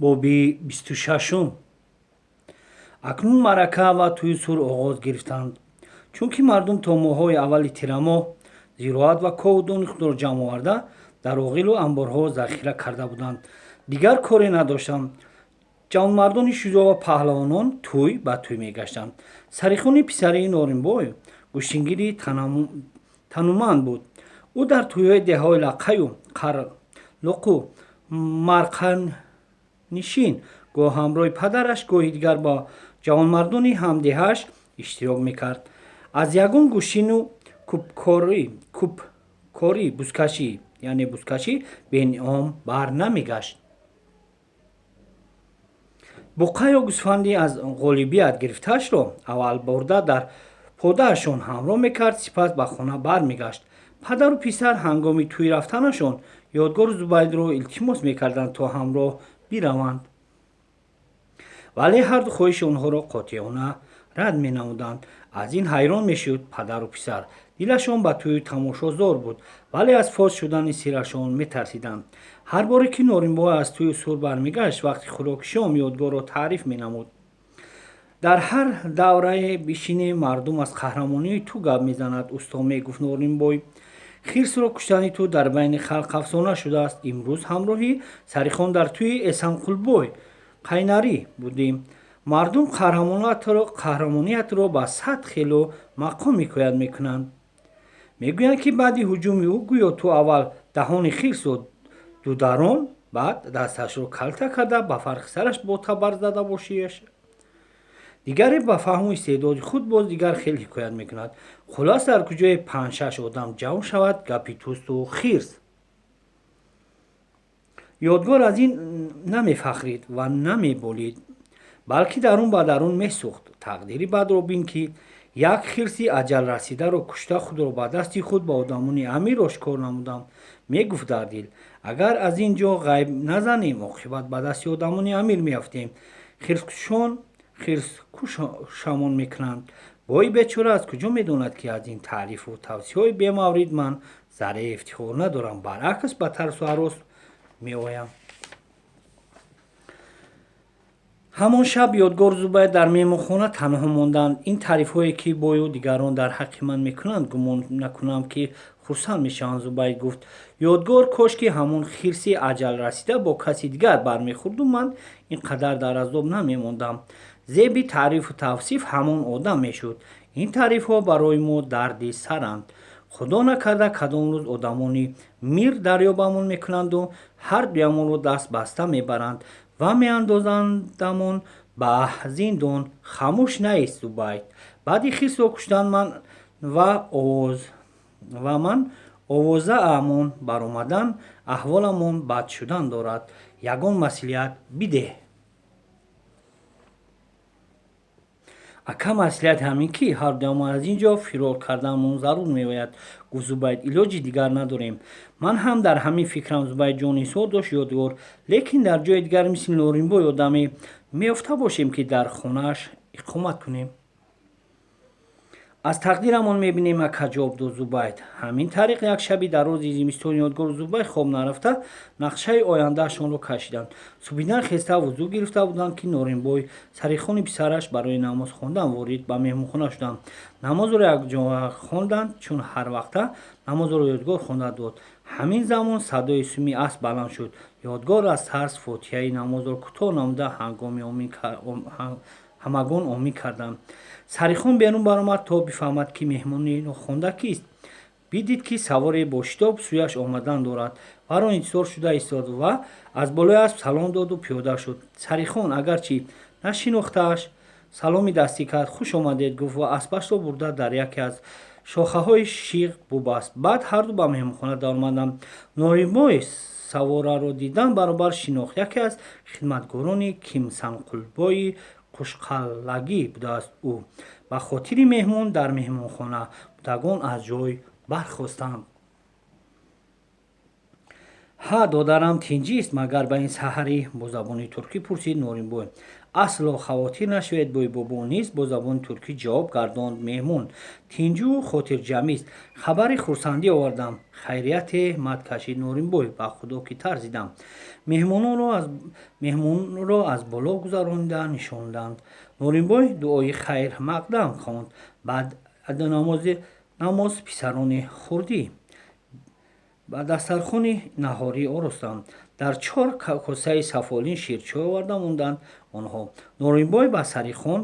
боби 26 акнун маърака ва тӯи сур оғоз гирифтанд, чунки мардум то моҳҳои аввали тирамоҳ зироат ва кову дони худро ҷамъ оварда дар оғилу амборҳо захира карда буданд. Дигар коре надоштанд. ҷавонмардони шуҷоъ ва паҳлавонон тӯй ба тӯй мегаштанд. Сарихони писари Норимбой гӯштингири танӯманд буд. Ӯ дар тӯйҳои деҳаҳои лаққаю қарлуқу марқанишин гоҳ ҳамроҳи падараш, гоҳи дигар бо ҷавонмардони ҳамдиҳааш иштирок мекард. Аз ягон гӯштину кӯбкорӣ бузкашӣ беинъом бар намегашт. буқа ё гӯсфанди аз ғолибият гирифтаашро аввал бурда дар подаашон ҳамроҳ мекард, сипас ба хона бармегашт. Падару писар ҳангоми тӯй рафтанашон Ёдгору Зубайдро илтимос мекарданд, то ҳамроҳ бираванд. Вале ҳарду хоҳиши онҳоро қотиёна рад менамуданд. Аз ин ҳайрон мешуд падару писар. Дилашон ба тӯй тамошозор буд, вале аз фош шудани сирашон метарсиданд. ҳар боре ки Норимбой аз тӯю сур бармегашт, вақти хӯроки шом Ёдгорро таъриф менамуд. дар ҳар даврае бишине мардум аз қаҳрамонии ту гап мезанад. Усто мегуфт Норимбой: хирсро куштани ту дар байни халқ афсона шудааст. Имрӯз ҳамроҳи Сарихон дар тӯи Эсанқулбой қайнарӣ будем. мардум қаҳрамониятро ба 100 хело мақом ҳикоят мекунанд. мегӯянд, ки баъди ҳуҷуми ӯ гӯё ту аввал даҳони хирсро дударон, баъд дасташро калта карда ба фарқи сараш ботабар зада бошиеш. дигаре ба фаҳму истеъдоди худ боз дигар хел ҳикоят мекунад. хулос дар куҷое 5-6 одам ҷамъ шавад, гапи тӯсту хирс. Ёдгор аз ин намефахрид ва намеболид, балки дарун ба дарун месӯхт. тақдири бадро бин, ки як хирси аҷалрасидаро кушта, худро ба дасти худ ба одамони амир ошкор намудам. мегуфт дар дил: агар аз ин ҷо ғайб назанем, оқибат ба дасти одамони амир меафтем. хирскушамон мекунанд. бои бечора аз куҷо медонад, ки аз ин таърифу тавсияҳои бемаврид ман зарраи ифтихор надорам, баръакс ба тарсу ҳарос меоям. ҳамон шаб Ёдгору Зубайд дар меҳмонхона танҳо монданд. ин таърифҳое ки бою дигарон дар ҳаққи ман мекунанд, гумон накунам, ки хурсанд мешаванд. Зубайд гуфт: Ёдгор, кошки ҳамон хирси аҷалрасида бо каси дигар бармехӯрду ман ин қадар дар азоб намемондам. зеби таърифу тавсиф ҳамон одам мешуд. ин таърифҳо барои мо дарди саранд. худо накарда кадом рӯз одамони мир дарёбамон мекунанду ҳардуямонро даст баста мебаранд ва меандозандамон ба зиндон. хамӯш наист, Зубайд. баъди хирсро куштан ман овозаамон баромадан, аҳволамон бад шудан дорад. ягон маслиҳат бидеҳ. ака маслиҳат ҳамин, ки ҳардуямон аз ин ҷо фирор карданмон зарур меояд, гуфт Зубайд. илоҷи дигар надорем. ман ҳам дар ҳамин фикрам. Зубайд ҷон изҳор дошт Ёдгор. лекин дар ҷои дигар мисли Норимбой одаме меёфта бошем, ки дар хонааш иқомат кунем. аз тақдирамон мебинем, ака, ҷавоб дод Зубайд. ҳамин тариқ як шаби дарози зимистон Ёдгору Зубайд хоб нарафта нақшаи ояндаашонро кашиданд. субҳидан хеста вузӯ гирифта буданд, ки Норимбой, Сарихони писараш барои намоз хондан ворид ба меҳмонхона шуданд. намозро якҷоя хонданд, чун ҳарвақта намозро Ёдгор хонда дод. ҳамин замон садои сумми асп баланд шуд. Ёдгор аз тарс фотиҳаи намозро кӯтоҳ намуда ҳамагон омин карданд. Сарихон берун баромад, то бифаҳмад, ки меҳмони нохонда кист. бидид, ки саворе бо шитоб сӯяш омадан дорад. варо интизор шуда истод ва аз болои асп салом доду пиёда шуд. Сарихон, агарчи нашинохтааш, саломи дастӣ кард. хуш омадед, гуфт ва аспашро бурда дар яке аз шохаҳои шиғ бубаст. баъд ҳарду ба меҳмонхона даромаданд. Норимбой савораро дидан баробар шинохт. яке аз хидматгорони Кимсанқулбои қушқаллагӣ будааст. ӯ ба хотири меҳмон дар меҳмонхона будагон аз ҷой бархостанд. ҳа додарам тинҷист магар ба ин саҳарӣ бо забони туркӣ пурсид Норимбой. Асло хавотир нашавед бой бобо низ бо забони туркӣ ҷавоб гардонд меҳмон. Тинҷу хотирҷамист. Хабари хурсандӣ овардам. Хайрияте мат кашид Норимбой. Ба худо ки тарзидам. меҳмонро аз боло гузаронида нишонданд. Норимбой дуои хайр мақдам хонд. Баъд намоз писарони хурдӣ ба дастархони наҳорӣ оростанд. Дар 4 косаи сафолин ширчой оварда монданд онҳо. Норимбой ба Сарихон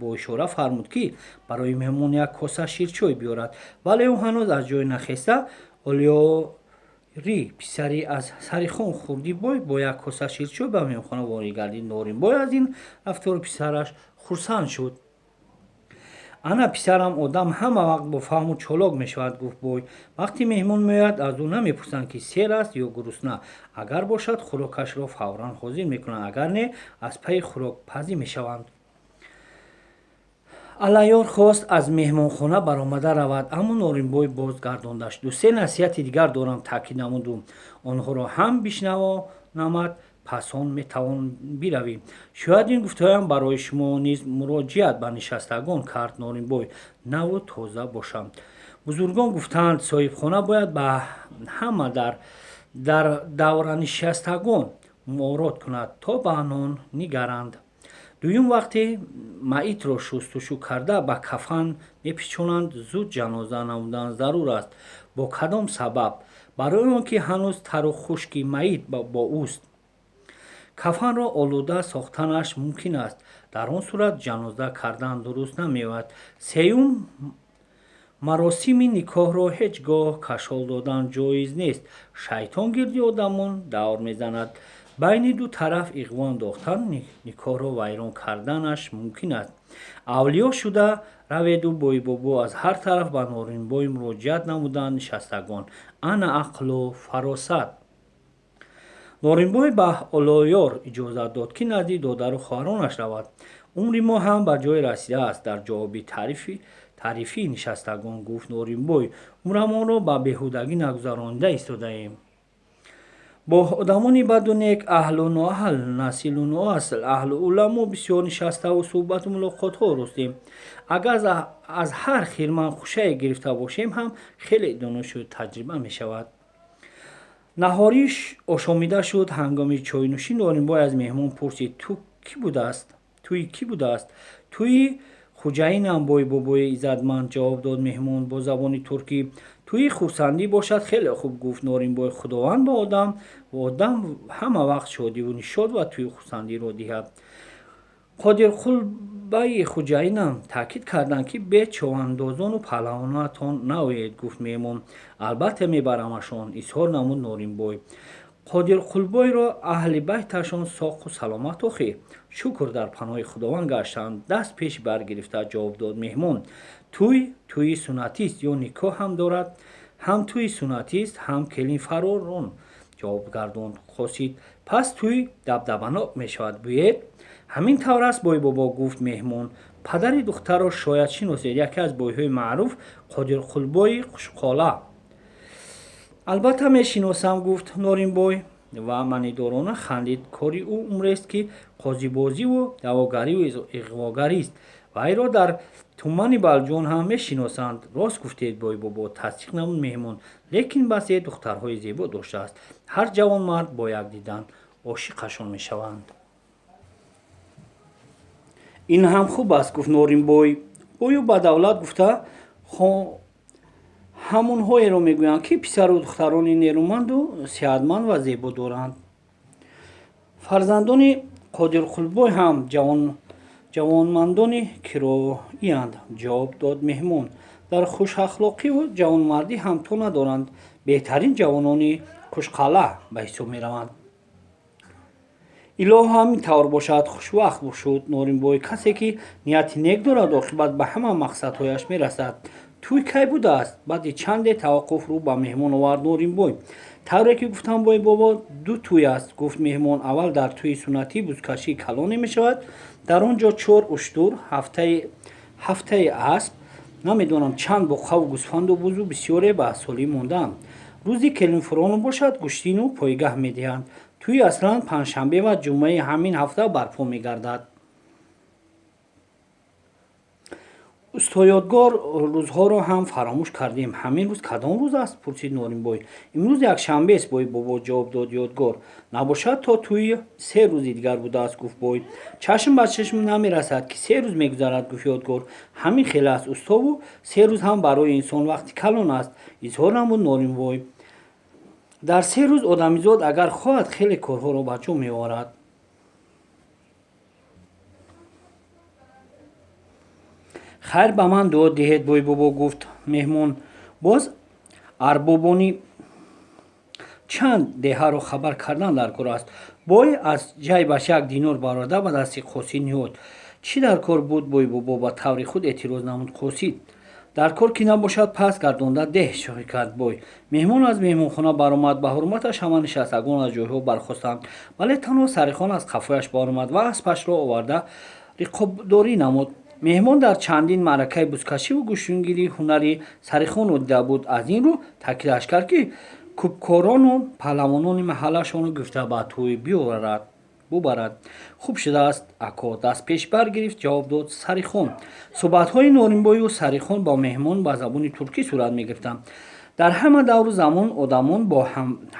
бо ишора фармуд, ки барои меҳмон як коса ширчой биёрад, вале ӯ ҳанӯз аз ҷой нахеста. Олиёри писари аз Сарихон Хурдибой бо як коса ширчой ба меҳмонхона ворид гардид. Норимбой аз ин рафтори писараш хурсанд шуд. ана писарам одам ҳама вақт бофаҳму чолок мешавад, гуфт бой. Вақте меҳмон меояд аз ӯ намепурсанд ки сер аст ё гурусна. Агар бошад хӯрокашро фавран ҳозир мекунанд, агар не аз пайи хӯрокпазӣ мешаванд. алайёр хост аз меҳмонхона баромада равад, аммо Норимбой бозгардондаш. Ду-се насиҳати дигар дорам, таъкид намуду. Онҳоро ҳам бишнавонамад, пас он метавон биравӣ. Шояд ин гуфтаҳоям барои шумо низ муроҷиат ба нишастагон кард. Норимбой: наву тоза бошам. Бузургон гуфтаанд, соҳибхона бояд ба ҳама дар давранишастагон муорот кунад, то ба нон нигаранд. дуюм вақте маитро шустушӯ карда ба кафан мепечонанд, зуд ҷаноза намудан зарур аст. Бо кадом сабаб? Барои он ки ҳанӯз тару хушки маит бо ӯст. кафанро олуда сохтанаш мумкин аст. дар он сурат ҷаноза кардан дуруст намеояд. сеюм маросими никоҳро ҳеҷ гоҳ кашол додан ҷоиз нест. шайтон гирди одамон давр мезанад. байни ду тараф иғво андохтан никоҳро вайрон карданаш мумкин аст. авлиё шуда раведу бои бобо аз ҳар тараф ба Норимбой муроҷиат намуданд нишастагон. ана ақлу фаросат. Норимбой ба олоёр иҷозат дод, ки назди додару хоҳаронаш равад. умри мо ҳам ба ҷой расидааст. дар ҷавоби таърифи нишастагон гуфт Норимбой: умрамонро ба беҳудагӣ нагузаронида истодаем. бо одамони баду нек, аҳлу ноаҳл, насилу ноасл, аҳлу уламо бисёр нишаставу суҳбату мулоқотҳо ростем. агар аз ҳар хирман хушае гирифта бошем ҳам хеле доношу таҷриба мешавад. наҳорӣ ошомида шуд. ҳангоми чойнӯшӣ Норимбой аз меҳмон пурсид: туи кӣ будааст? туи хуҷаинам, бои бобои иззатманд, ҷавоб дод меҳмон бо забони туркӣ. туи хурсандӣ бошад, хеле хуб, гуфт Норимбой. худованд ба одам ҳама вақт шодиву нишод ва туи хурсандиро диҳад. қодирқулбаи хуҷаинам таъкид карданд, ки бе човандозону паҳлавонатон наоед, гуфт меҳмон. албатта мебарамашон, изҳор намуд Норимбой. қодирқулбойро аҳли байташон соқу саломат охир. шукр дар паноҳи худованд гаштанд. даст пеш баргирифта ҷавоб дод меҳмон. туи суннатист ё никоҳ ҳам дорад? ҳам туи суннатист, ҳам келинфаророн, ҷавоб гардонд қосид. пас туи дабдабанок мешавад, гӯед? ҳамин тавр аст, бои бобо, гуфт меҳмон. падари духтарро шояд шиносед, яке аз бойҳои маъруф, Қодирқулбои Қушқола. албатта мешиносам, гуфт Норимбой ва манидорона хандид. кори ӯ умрест, ки қозибозиву давогариву иғвогарист. вайро дар тумани Балҷон ҳам мешиносанд. рост гуфтед, бои бобо, тасдиқ намуд меҳмон. лекин басе духтарҳои зебо доштааст. ҳар ҷавонмард бо як дидан ошиқашон мешаванд. ин ҳам хуб аст, гуфт Норимбой. гӯё ба давлат гуфта ҳамонҳоеро мегӯянд, ки писару духтарони нерӯманду сиҳатманд ва зебо доранд. фарзандони Қодирқулбой ҳам ҷавонмандони кироиянд, ҷавоб дод меҳмон. дар хушахлоқиву ҷавонмардӣ ҳамто надоранд. беҳтарин ҷавонони Қушқала ба ҳисоб мераванд. илоҳ ҳамин тавр бошад. хушвақт шуд Норимбой. касе ки нияти нек дорад, оқибат ба ҳама мақсадҳояш мерасад. туй кай будааст? баъди чанде таваққуф рӯ ба меҳмон овард Норимбой. тавре ки гуфтам, бои бобо, ду туй аст, гуфт меҳмон. аввал дар туи суннатӣ бузкашӣ калоне мешавад. дар он ҷо 4 уштур, ҳафтаи асп, намедонам чанд боқаву гӯсфанду бузу бисёре ба солӣ мондаанд. рӯзи келинфурону бошад гӯштину пойгаҳ медиҳанд. тӯй аслан панҷшанбе ва ҷумъаи ҳамин ҳафта барпо мегардад. устоёдгор рӯзҳоро ҳам фаромӯш кардем. ҳамин рӯз кадом рӯз аст? пурсид Норимбой. имрӯз якшанбест, бои бобо ҷавоб дод ёдгор. Набошад то тӯй 3 рӯзи дигар будааст, гуфт бой. чашм ба чашм намерасад, ки 3 рӯз мегузарад, гуфт ёдгор. ҳамин хеле аст устову 3 рӯз ҳам барои инсон вақти калон аст, изҳор намуд Норимбой. дар 3 рӯз одамизод агар хоҳад хеле корҳоро ба ҷо меоварад. хайр ба ман дуо диҳед, бой бобо, гуфт меҳмон. боз арбобони чанд деҳаро хабар кардан дар кор аст. бой аз ҷайбаш 1 динор барода ба дасти қосид ниҳод. чӣ дар кор буд? бой бобо ба таври худ эътироз намуд. қосид дар кор ки набошад пас гардонда деҳ шоҳӣ кард. бой меҳмон аз меҳмонхона баромад. ба ҳурматаш ҳама нишастагон аз ҷойҳо бархостанд, вале танҳо сарихон аз қафояш баромад ва аспашро оварда риқобдорӣ намуд. меҳмон дар чандин маъракаи бузкашиву гӯштгирии ҳунари сарихонро дида буд. аз ин рӯ таъкидаш кард, ки кӯпкорону паҳлавонони маҳаллашонро гуфта ба тӯй бубарад. хуб шудааст, ако, даст пеш баргирифт, ҷавоб дод Сарихон. суҳбатҳои Норимбою Сарихон бо меҳмон ба забони туркӣ сурат мегирифтанд. дар ҳама давру замон одамон бо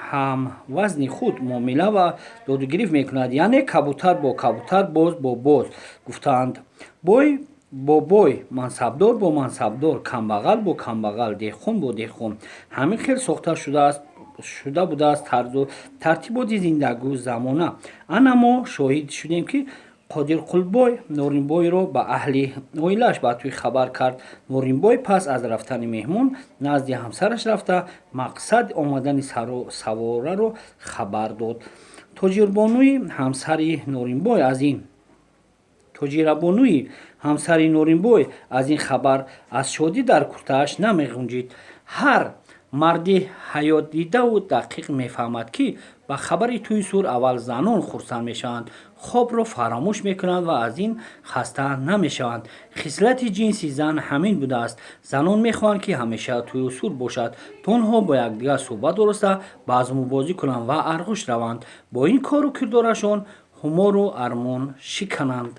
ҳамвазни худ муомила ва додугирифт мекунанд, яъне кабутар бо кабутар, боз бо боз гуфтаанд. бой бо бой, мансабдор бо мансабдор, камбағал бо камбағал, деҳқон бо деҳқон. ҳамин хел сохта шуда будааст тартиботи зиндагию замона. ана мо шоҳид шудем, ки Қодирқулбой Норимбойро ба аҳли оилааш ба тӯй хабар кард. Норимбой пас аз рафтани меҳмон назди ҳамсараш рафта, мақсади омадани савораро хабар дод. Тоҷирабонуи ҳамсари Норимбой аз ин хабар аз шодӣ дар куртааш намеғунҷид. ҳар марди ҳаётдидаву дақиқ мефаҳмад, ки ба хабари тӯи сур аввал занон хурсанд мешаванд, хобро фаромӯш мекунанд ва аз ин хаста намешаванд. хислати ҷинси зан ҳамин будааст. занон мехоҳанд, ки ҳамеша тӯю сур бошад, то онҳо бо якдигар суҳбат ороста, базмубозӣ кунанд ва арғуш раванд. бо ин кору кирдорашон ҳумору армон шикананд.